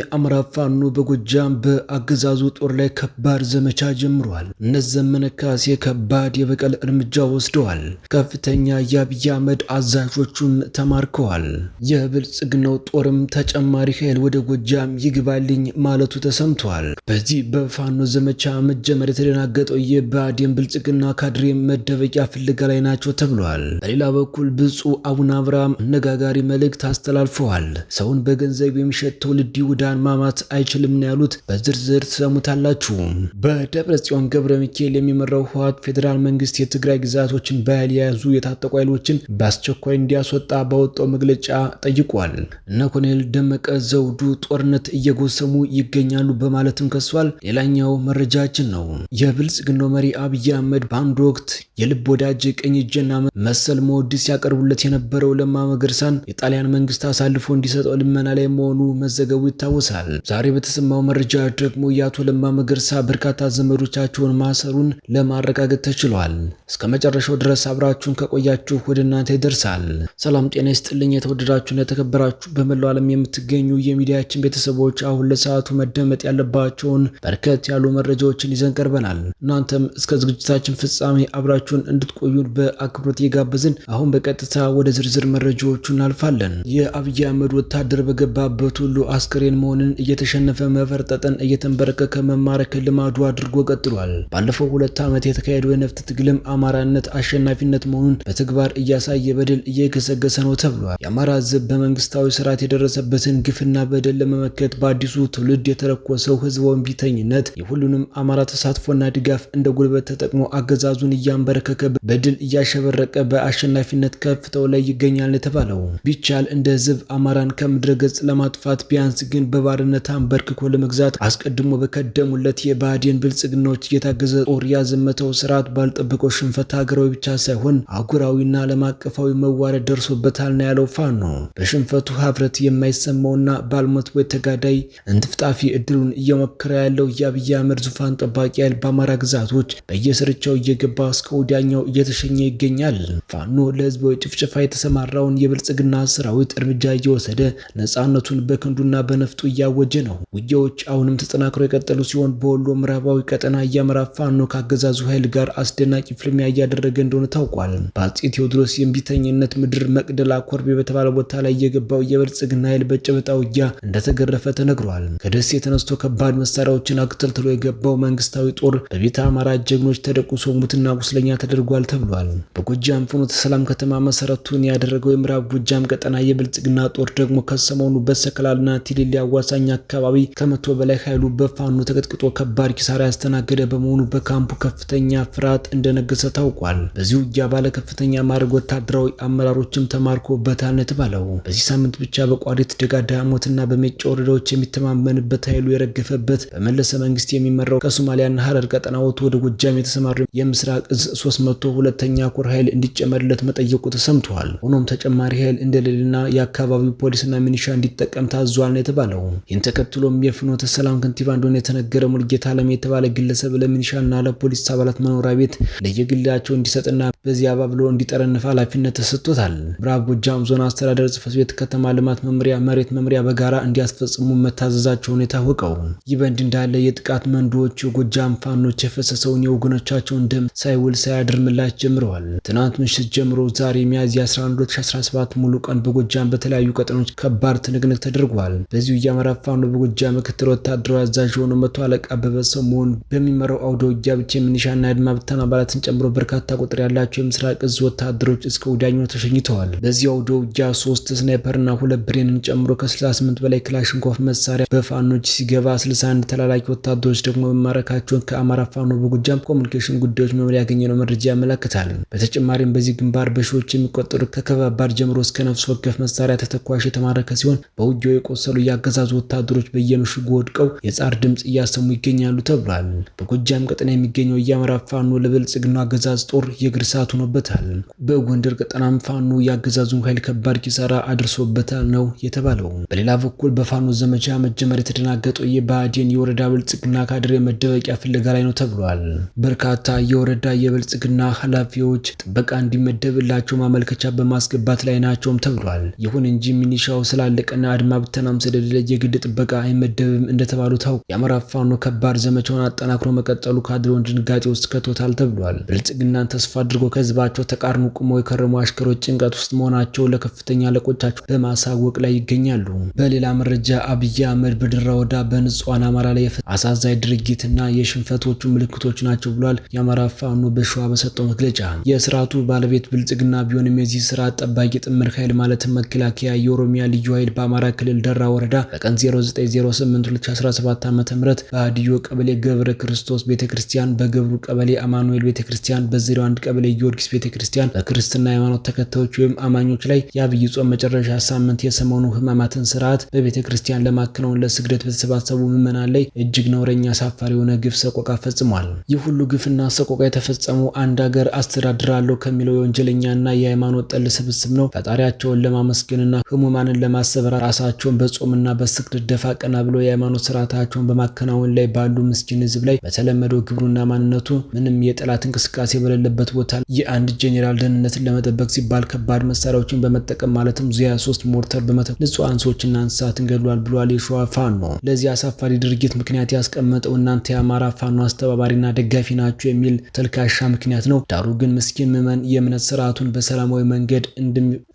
የአማራ ፋኖ በጎጃም በአገዛዙ ጦር ላይ ከባድ ዘመቻ ጀምሯል። እነ ዘመነ ካሴ ከባድ የበቀል እርምጃ ወስደዋል። ከፍተኛ የአብይ አህመድ አዛዦቹም ተማርከዋል። የብልጽግናው ጦርም ተጨማሪ ኃይል ወደ ጎጃም ይግባልኝ ማለቱ ተሰምቷል። በዚህ በፋኖ ዘመቻ መጀመር የተደናገጠው የብአዴን ብልጽግና ካድሬ መደበቂያ ፍለጋ ላይ ናቸው ተብሏል። በሌላ በኩል ብፁዕ አቡነ አብርሃም አነጋጋሪ መልእክት አስተላልፈዋል። ሰውን በገንዘብ የሚሸጥ ትውልድ ይሁዳን ማማት አይችልም ነው ያሉት። በዝርዝር ትሰሙታላችሁ። በደብረጽዮን ገብረ ሚካኤል የሚመራው ህወሓት ፌዴራል መንግስት የትግራይ ግዛቶችን በኃይል የያዙ የታጠቁ ኃይሎችን በአስቸኳይ እንዲያስወጣ ባወጣው መግለጫ ጠይቋል። እነ ኮሎኔል ደመቀ ዘውዱ ጦርነት እየጎሰሙ ይገኛሉ በማለትም ከሷል። ሌላኛው መረጃችን ነው። የብልጽግናው መሪ አብይ አህመድ በአንድ ወቅት የልብ ወዳጅ ቀኝ እጅና መሰል መወድስ ያቀርቡለት የነበረው ለማ መገርሳን የጣሊያን መንግስት አሳልፎ እንዲሰጠው ልመና ላይ መሆኑ መዘገቡ ይታወሳል። ዛሬ በተሰማው መረጃ ደግሞ የአቶ ለማ መገርሳ በርካታ ዘመዶቻቸውን ማሰሩን ለማረጋገጥ ተችሏል። እስከ መጨረሻው ድረስ አብራችሁን ከቆያችሁ ወደ እናንተ ይደርሳል። ሰላም ጤና ይስጥልኝ። የተወደዳችሁና የተከበራችሁ በመላው ዓለም የምትገኙ የሚዲያችን ቤተሰቦች አሁን ለሰዓቱ መደመጥ ያለባቸውን በርከት ያሉ መረጃዎችን ይዘን ቀርበናል። እናንተም እስከ ዝግጅታችን ፍጻሜ አብራችሁን እንድትቆዩን በአክብሮት እየጋበዝን አሁን በቀጥታ ወደ ዝርዝር መረጃዎቹ እናልፋለን። የአብይ አህመድ ወታደር በገባበት ሁሉ አስከሬን መሆንን እየተሸነፈ መፈርጠጥን እየተንበረከከ መማረክ ልማዱ አድርጎ ቀጥሏል። ባለፈው 2 ዓመት የተካሄደው የነፍጥ ትግልም አማራነት አሸናፊነት መሆኑን በተግባር እያሳየ በድል እየገሰገሰ ነው ተብሏል። የአማራ ሕዝብ በመንግስታዊ ስርዓት የደረሰበትን ግፍና በደል ለመመከት በአዲሱ ትውልድ የተረኮሰው ህዝባዊ እምቢተኝነት የሁሉንም አማራ ተሳትፎና ድጋፍ እንደ ጉልበት ተጠቅሞ አገዛዙን እያንበረከከ በድል እያሸበረቀ በአሸናፊነት ከፍታው ላይ ይገኛል የተባለው ቢቻል እንደ ህዝብ አማራን ከምድረ ገጽ ለማጥፋት ቢያንስ ግን በባርነት አንበርክኮ ለመግዛት አስቀድሞ በከደሙለት የብአዴን ብልጽግናዎች እየታገዘ ጦር ያዘመተው ስርዓት ባልጠበቀው ሽንፈት ሀገራዊ ብቻ ሳይሆን አህጉራዊና ዓለም አቀፋዊ መዋረድ ደርሶበታል ነው ያለው ፋኖ። በሽንፈቱ ሀፍረት የማይሰማውና ባልሞት ወይ ተጋዳይ እንጥፍጣፊ እድሉን እየሞከረ ያለው የአብይ አህመድ ዙፋን ጠባቂ ኃይል በአማራ ግዛቶች በየስርቻው እየገባ እስከ ወዲያኛው እየተሸኘ ይገኛል። ፋኖ ለህዝባዊ ጭፍጨፋ የተሰማራውን የብልጽግና ሰራዊት እርምጃ እየወሰደ ነፃነቱን በክንዱና በነፍጡ እያወጀ ነው። ውጊያዎች አሁንም ተጠናክረው የቀጠሉ ሲሆን በወሎ ምዕራባዊ ቀጠና የአማራ ፋኖ ካገዛዙ ኃይል ጋር አስደናቂ ፍልሚያ እያደረገ እንደሆነ ታውቋል። በአፄ ቴዎድሮስ የእምቢተኝነት ምድር መቅደላ ኮርቤ በተባለ ቦታ ላይ የገባው የብልጽግና ኃይል በጨበጣ ውጊያ እንደተገረፈ ተነግሯል። ከደሴ ተነስቶ ከባድ መሳሪያዎችን አክተልትሎ የገባው መንግስታዊ ጦር በቤተ አማራ ጀግኖች ተደቁሶ ሙትና ቁስለኛ ተደርጓል ተብሏል። በጎጃም ፍኖተ ሰላም ከተማ መሰረቱን ያደረገው የምዕራብ ጎጃም ቀጠና የብልጽግና ጦር ደግሞ ከሰሞኑ በሰከላልና ቲሊሊ አዋሳኝ አካባቢ ከመቶ በላይ ኃይሉ በፋኖ ተቀጥቅጦ ከባድ ኪሳራ ያስተናገደ በመሆኑ በካምፑ ከፍተኛ ፍርሃት እንደነገሰ ታውቋል። በዚህ ውጊያ ባለ ከፍተኛ ማዕረግ ወታደራዊ አመራሮችም ተማርኮበታል ነው የተባለው። በዚህ ሳምንት ብቻ በቋሪት ደጋ ዳሞትና በሜጫ ወረዳዎች የሚተማመንበት ኃይሉ የረገፈበት በመለሰ መንግስት የሚመራው ከሶማሊያና ሐረር ቀጠና ወጥቶ ወደ ጎጃም የተሰማራው የምስራቅ እዝ 302ኛ ኮር ኃይል እንዲጨመርለት መጠየቁ ተሰምቷል። ሆኖም ተጨማሪ ኃይል እንደሌለና የአካባቢው ፖሊስና ሚኒሻ እንዲጠቀም ታዟል ነው የተባለው። ይህን ተከትሎም የፍኖተ ሰላም ከንቲባ እንደሆነ የተነገረ ሙልጌታ አለም የተባለ ግለሰብ ለሚኒሻና ለፖሊስ አባላት መኖሪያ ቤት ለየግላቸው እንዲሰጥና በዚያ አባብሎ እንዲጠረንፍ ኃላፊነት ተሰጥቶታል። ምዕራብ ጎጃም ዞን አስተዳደር ጽሕፈት ቤት ከተማ ልማት መምሪያ መሬት መምሪያ በጋራ እንዲያስፈጽሙ መታዘዛቸውን የታወቀው። ይህ በእንዲህ እንዳለ የጥቃት መንዶዎች የጎጃም ፋኖች የፈሰሰውን የወገኖቻቸውን ደም ሳይውል ሳያድር ምላሽ ጀምረዋል። ትናንት ምሽት ጀምሮ ዛሬ ሚያዝያ 11 2017 ሙሉ ቀን በጎጃም በተለያዩ ቀጠኖች ከባድ ትንቅንቅ ተደርጓል። በዚሁ የአማራ ፋኖ በጎጃም ምክትል ወታደራዊ አዛዥ የሆነው መቶ አለቃ አበበ ሰሞኑን በሚመራው አውደ ውጊያ ብቻ ሚኒሻና የአድማ ብተና አባላትን ጨምሮ በርካታ ቁጥር ያላቸው የምስራቅ እዝ ወታደሮች እስከ ወዲያኛው ተሸኝተዋል። በዚህ አውደ ውጊያ 3 ስናይፐርና 2 ብሬንን ጨምሮ ከ68 በላይ ክላሽንኮፍ መሳሪያ በፋኖች ሲገባ 61 ተላላኪ ወታደሮች ደግሞ መማረካቸውን ከአማራ ፋኖ በጎጃም ኮሙኒኬሽን ጉዳዮች መምሪያ ያገኘነው መረጃ ያመለክታል። በተጨማሪም በዚህ ግንባር በሺዎች የሚቆጠሩ ከከባድ ጀምሮ እስከ ነፍስ ወከፍ መሳሪያ ተተኳሽ የተማረከ ሲሆን በውጊያው የቆሰሉ ያገዛዙ ወታደሮች በየምሽጉ ወድቀው የጻር ድምጽ እያሰሙ ይገኛሉ ተብሏል። በጎጃም ቀጠና የሚገኘው የአማራ ፋኖ ለብልጽግና አገዛዝ ጦር የእግር እሳት ሆኖበታል። በጎንደር ቀጠናም ፋኖ ያገዛዙን ኃይል ከባድ ኪሳራ አድርሶበታል ነው የተባለው። በሌላ በኩል በፋኖ ዘመቻ መጀመር የተደናገጠው የብአዴን የወረዳ ብልጽግና ካድሬ መደበቂያ ፍለጋ ላይ ነው ተብሏል። በርካታ የወረዳ የብልጽግና ኃላፊዎች ጥበቃ እንዲመደብላቸው ማመልከቻ በማስገባት ላይ ናቸውም ተብሏል። ይሁን እንጂ ሚኒሻው ስላለቀና አድማ ብተናም ስለሌለ የግድ ጥበቃ አይመደብም እንደተባሉ ታውቋል። የአማራ ፋኖ ከባድ ዘመቻውን አጠናክሮ መቀጠሉ ካድሬውን ድንጋጤ ውስጥ ከቶታል ተብሏል። ብልጽግናን ተስፋ አድርጎ ከህዝባቸው ተቃርኖ ቆመው የከረሙ አሽከሮች ጭንቀት ውስጥ መሆናቸው ለከፍተኛ አለቆቻቸው በማሳወቅ ላይ ይገኛሉ። በሌላ መረጃ አብይ አህመድ በድራ ወረዳ በንጹሃን አማራ ላይ አሳዛኝ ድርጊትና የሽንፈቶቹ ምልክቶች ናቸው ብሏል። የአማራ ፋኖ በሸዋ በሰጠው መግለጫ የስርዓቱ ባለቤት ብልጽግና ቢሆንም የዚህ ስርዓት ጠባቂ ጥምር ኃይል ማለትም መከላከያ፣ የኦሮሚያ ልዩ ኃይል በአማራ ክልል ደራ ወረዳ በቀን 09/08/2017 ዓ.ም በአዲዮ ቀበሌ ገብረ ክርስቶስ ቤተክርስቲያን፣ በገብሩ ቀበሌ አማኑኤል ቤተክርስቲያን፣ በ01 ቀበሌ ጊዮርጊስ ቤተክርስቲያን በክርስትና ሃይማኖት ተከታዮች ወይም አማኞች ላይ የአብይ ጾም መጨረሻ ሳምንት የሰሞኑ ህማማትን ስርዓት በቤተክርስቲያን ለማከናወን ለስግደት በተሰባሰቡ ምዕመናን ላይ እጅግ ነውረኛ አሳፋሪ የሆነ ግፍ ሰቆቃ ፈጽሟል። ይህ ሁሉ ግፍና ሰቆቃ የተፈጸመው አንድ ሀገር አስተዳድራለሁ ከሚለው የወንጀለኛና የሃይማኖት ጠል ስብስብ ነው። ፈጣሪያቸውን ለማመስገንና ህሙማንን ለማሰብ ራሳቸውን በጾምና በስግደት ደፋ ቀና ብለው የሃይማኖት ስርዓታቸውን በማከናወን ላይ ባሉ ምስኪን ህዝብ ላይ በተለመደው ግብሩና ማንነቱ ምንም የጠላት እንቅስቃሴ በሌለበት ቦታ የአንድ ጄኔራል ደህንነትን ለመጠበቅ ሲባል ከባድ መሳሪያዎችን በመጠቀም ማለትም ዙ 23 ሞርተር በመተኮስ ንጹሃን ሰዎችና እንስሳትን ገድሏል ብሏል የሸዋ ፋኖ። ለዚህ አሳፋሪ ድርጊት ምክንያት ያስቀመጠው እናንተ የአማራ ፋኖ አስተባባሪና ደጋፊ ናችሁ የሚል ተልካሻ ምክንያት ነው። ዳሩ ግን ምስኪን ምዕመን የእምነት ስርዓቱን በሰላማዊ መንገድ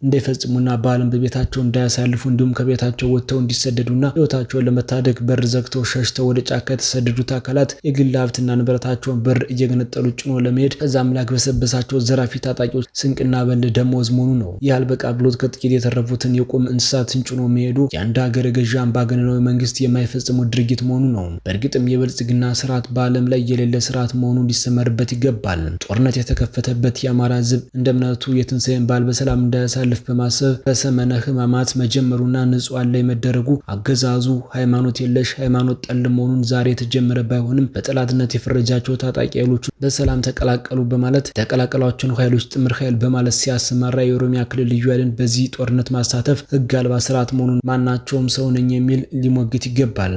እንዳይፈጽሙና በዓለም በቤታቸው እንዳያሳልፉ እንዲሁም ከቤታቸው ወጥተው እንዲሰደዱና ህይወታቸውን ለመታደግ በር ዘግተው ሸሽተው ወደ ጫካ የተሰደዱት አካላት የግል ሀብትና ንብረታቸውን በር እየገነጠሉ ጭኖ ለመሄድ ከዛም ላግበሰበሳቸው ዘራፊ ታጣቂዎች ስንቅና በል ደሞዝ መሆኑ ነው። ይህ አልበቃ ብሎት ከጥቂት የተረፉትን የቁም እንስሳትን ጭኖ መሄዱ የአንድ ሀገር ገዢ አምባገነናዊ መንግስት የማይፈጽመው ድርጊት መሆኑ ነው። በእርግጥም የብልጽግና ስርዓት በዓለም ላይ የሌለ ስርዓት መሆኑ ሊሰመርበት ይገባል። ጦርነት የተከፈተበት የአማራ ህዝብ እንደ እምነቱ የትንሣኤን በዓል በሰላም እንዳያሳልፍ በማሰብ በሰመነ ህማማት መጀመሩና ንጹሃን ላይ መደረጉ አገዛዙ ሃይማኖት የለሽ ሃይማኖት ጠል መሆኑን ዛሬ የተጀመረ ባይሆንም በጠላትነት የፈረጃቸው ታጣቂ ኃይሎች በሰላም ተቀላቀሉ በማለት የተቀላቀሏቸውን ኃይሎች ጥምር ኃይል በማለት ሲያሰማራ የኦሮሚያ ክልል ልዩ ኃይልን በዚህ ጦርነት ማሳተፍ ህግ አልባ ስርዓት መሆኑን ማናቸውም ሰው ነኝ የሚል ሊሞግት ይገባል።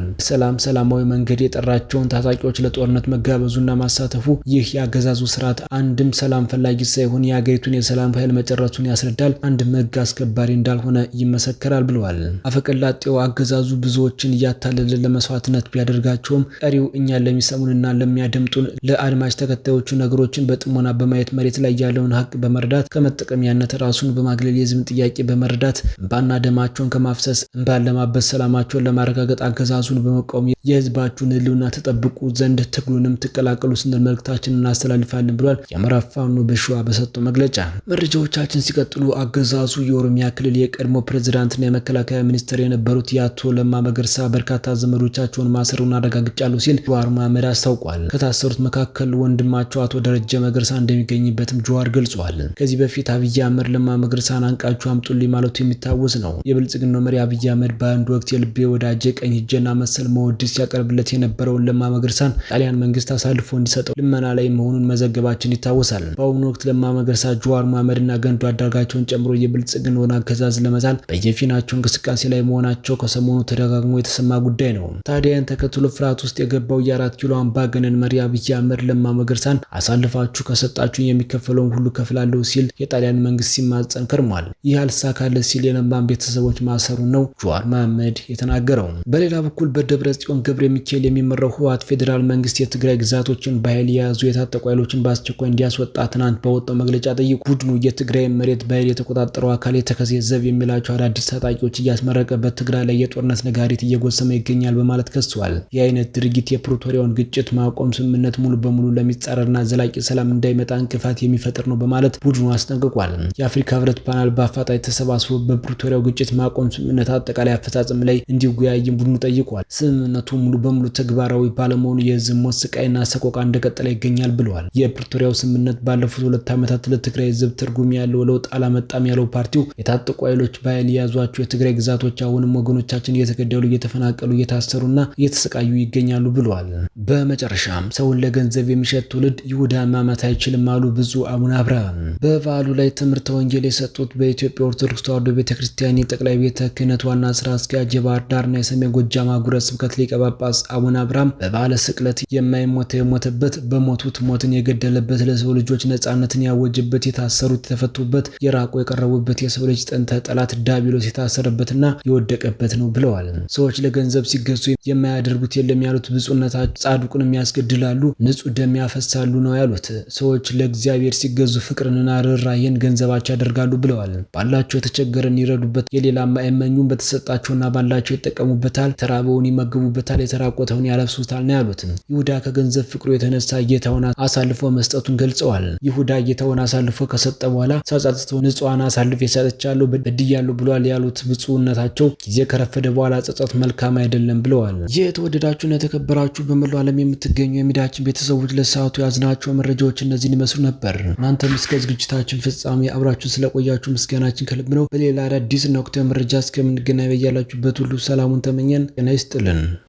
ሰላማዊ መንገድ የጠራቸውን ታጣቂዎች ለጦርነት መጋበዙና ማሳተፉ ይህ የአገዛዙ ስርዓት አንድም ሰላም ፈላጊ ሳይሆን የሀገሪቱን የሰላም ኃይል መጨረሱን ያስረዳል፣ አንድም ህግ አስከባሪ እንዳልሆነ ይመሰከራል ብለዋል። አፈቀላጤው አገዛዙ ብዙዎችን እያታለለ ለመስዋዕትነት ቢያደርጋቸውም ቀሪው እኛን ለሚሰሙንና ለሚያደምጡን ለአድማጭ ተከታዮቹ ነገሮችን በጥሞና በማየት መሬት ላይ ያለውን ሀቅ በመረዳት ከመጠቀሚያነት ራሱን በማግለል የህዝብን ጥያቄ በመረዳት እንባና ደማቸውን ከማፍሰስ እንባን ለማበስ ሰላማቸውን ለማረጋገጥ አገዛዙን በመቃወም የህዝባችሁን ህልውና ተጠብቁ ዘንድ ትግሉንም ትቀላቀሉ ስንል መልእክታችንን እናስተላልፋለን ብሏል። የአማራ ፋኖ በሸዋ በሰጠው መግለጫ መረጃዎቻችን ሲቀጥሉ አገዛዙ የኦሮሚያ ክልል የቀድሞ ፕሬዝዳንትና የመከላከያ ሚኒስትር የነበሩት የአቶ ለማ መገርሳ በርካታ ዘመዶቻቸውን ማሰሩን አረጋግጫለሁ ሲል ጀዋር መሐመድ አስታውቋል። ከታሰሩት መካከል ወንድማቸው አቶ ደረጀ መገርሳ እንደሚገኝበትም ጀዋር ገልጿል። ከዚህ በፊት አብይ አህመድ ለማ መገርሳን አንቃችሁ አምጡልኝ ማለቱ የሚታወስ ነው። የብልጽግናው መሪ አብይ አህመድ በአንድ ወቅት የልቤ ወዳጄ ቀኝ እጄና መሰል መወድስ ሲያቀርብለት የነበረውን ለማ መገርሳን ጣሊያን መንግስት አሳልፎ እንዲሰጠው ልመና ላይ መሆኑን መዘገባችን ይታወሳል። በአሁኑ ወቅት ለማ መገርሳ ጀዋር መሐመድና ገንዱ አንዳርጋቸውን ጨምሮ የብልጽግናውን አገዛዝ ለመዛል በየፊናቸው እንቅስቃሴ ላይ መሆናቸው ከሰሞኑ ተደጋግሞ የተሰማ ጉዳይ ነው። ታዲያን ተከትሎ ፍርሃት ውስጥ የገባው የ4 ኪሎ አምባገነን መሪ አብይ አህመድ ለማ መገርሳን አሳልፋችሁ ከሰጣችሁ የሚከፈለውን ሁሉ ከፍላለሁ ሲል የጣሊያን መንግስት ሲማጸን ከርሟል። ይህ አልሳካለት ሲል የለማን ቤተሰቦች ማሰሩን ነው ጀዋር መሐመድ የተናገረው። በሌላ በኩል በደብረ ጽዮን ገብረ ሚካኤል የሚመራው ህወሓት ፌዴራል መንግስት የትግራይ ግዛቶችን በኃይል የያዙ የታጠቁ ኃይሎችን በአስቸኳይ እንዲያስወጣ ትናንት በወጣው መግለጫ ጠይቁ። ቡድኑ የትግራይ መሬት በኃይል የተቆጣጠረው አካል የተከዜ ዘብ የሚላቸው አዳዲስ ታጣቂዎች እያስመረቀበት ትግራይ ላይ የጦርነት ነጋሪት እየጎሰመ ይገኛል በማለት ከሷል። የአይነት ድርጊት የፕሪቶሪያውን ግጭት ማቆም ስምምነት ሙሉ በሙሉ ለሚጻረርና ዘላቂ ሰላም እንዳይመጣ እንቅፋት የሚፈጥር ነው በማለት ቡድኑ አስጠንቅቋል። የአፍሪካ ህብረት ፓናል በአፋጣኝ ተሰባስቦ በፕሪቶሪያው ግጭት ማቆም ስምምነት አጠቃላይ አፈጻጸም ላይ እንዲወያይም ቡድኑ ጠይቋል። ስምምነቱ ሙሉ በሙሉ ተግባራዊ ባለመሆኑ የህዝብ ሞት፣ ስቃይና ሰቆቃ እንደቀጠለ ይገኛል ብለዋል። የፕሪቶሪያው ስምምነት ባለፉት 2 ዓመታት ለትግራይ ህዝብ ትርጉም ያለው ለውጥ አላመጣም ያለው ፓርቲው የታጠቁ ኃይሎች በኃይል የያዟቸው የትግራይ ግዛቶች አሁንም ወገኖቻችን እየተገደሉ፣ እየተፈናቀሉ፣ እየታሰሩና እየተሰቃዩ ይገኛሉ ብለዋል። በመጨረሻም ሰውን ለገንዘብ የሚሸጥ ትውልድ ይሁዳን ማመት አይችልም አሉ ብፁዕ አቡነ አብርሃም። በበዓሉ ላይ ትምህርተ ወንጌል የሰጡት በኢትዮጵያ ኦርቶዶክስ ተዋሕዶ ቤተክርስቲያን የጠቅላይ ቤተ ክህነት ዋና ስራ አስኪያጅ የባህር ዳርና የሰሜን ጎጃም አህጉረ ስብከት ሊቀ ጳጳስ አቡነ አብርሃም በበዓለ ስቅለት የማይሞተው የሞተበት በሞቱት ሞትን የገደለበት ለሰው ልጆች ነጻነትን ያወጀበት የታሰሩት የተፈቱበት የራቁ የቀረቡበት የሰው ልጅ ጥንተ ጠላት ዲያብሎስ የታሰረበትና የወደቀበት ነው ብለዋል። ሰዎች ለገንዘብ ሲገዙ የማያደርጉት የለም ያሉት ብፁዕነታቸው ጻድቁንም ያስገድላሉ፣ ንጹህ ደም ያፈሳሉ ነው ያሉት። ሰዎች ለእግዚአብሔር ሲገዙ ፍቅርንና ርኅራኄን ገንዘባቸው ያደርጋሉ ብለዋል። ባላቸው የተቸገረን ይረዱበት፣ የሌላም አይመኙም። በተሰጣቸውና ባላቸው ይጠቀሙበታል፣ የተራበውን ይመግቡበታል፣ የተራቆተውን ያለብሱታል ነው ያሉት። ይሁዳ ከገንዘብ ፍቅሩ የተነሳ ጌታውን አሳልፎ መስጠቱን ገልጸዋል። ይሁዳ ጌታውን አሳልፎ ከሰጠ በኋላ ተጸጽቶ ንጹሐን አሳልፌ ሰጥቻለሁ በድያለሁ ብሏል ያሉት ብፁዕነታቸው ጊዜ ከረፈደ በኋላ ጸጸት መልካም አይደለም ብለዋል። የተወደዳችሁና የተከበራችሁ በመላው ዓለም የምትገኙ የሚዲያችን ቤተሰቦች ለሰዓቱ ያዝናቸው መረጃዎች እነዚህን ይመስሉ ነበር። እናንተም እስከ ዝግጅታችን ፍጻሜ አብራችሁን ስለቆያችሁ ምስጋናችን ከልብ ነው። በሌላ አዳዲስና ወቅታዊ መረጃ እስከምንገናኝ በያላችሁበት ሁሉ ሰላሙን ተመኘን። ጤና ይስጥልን።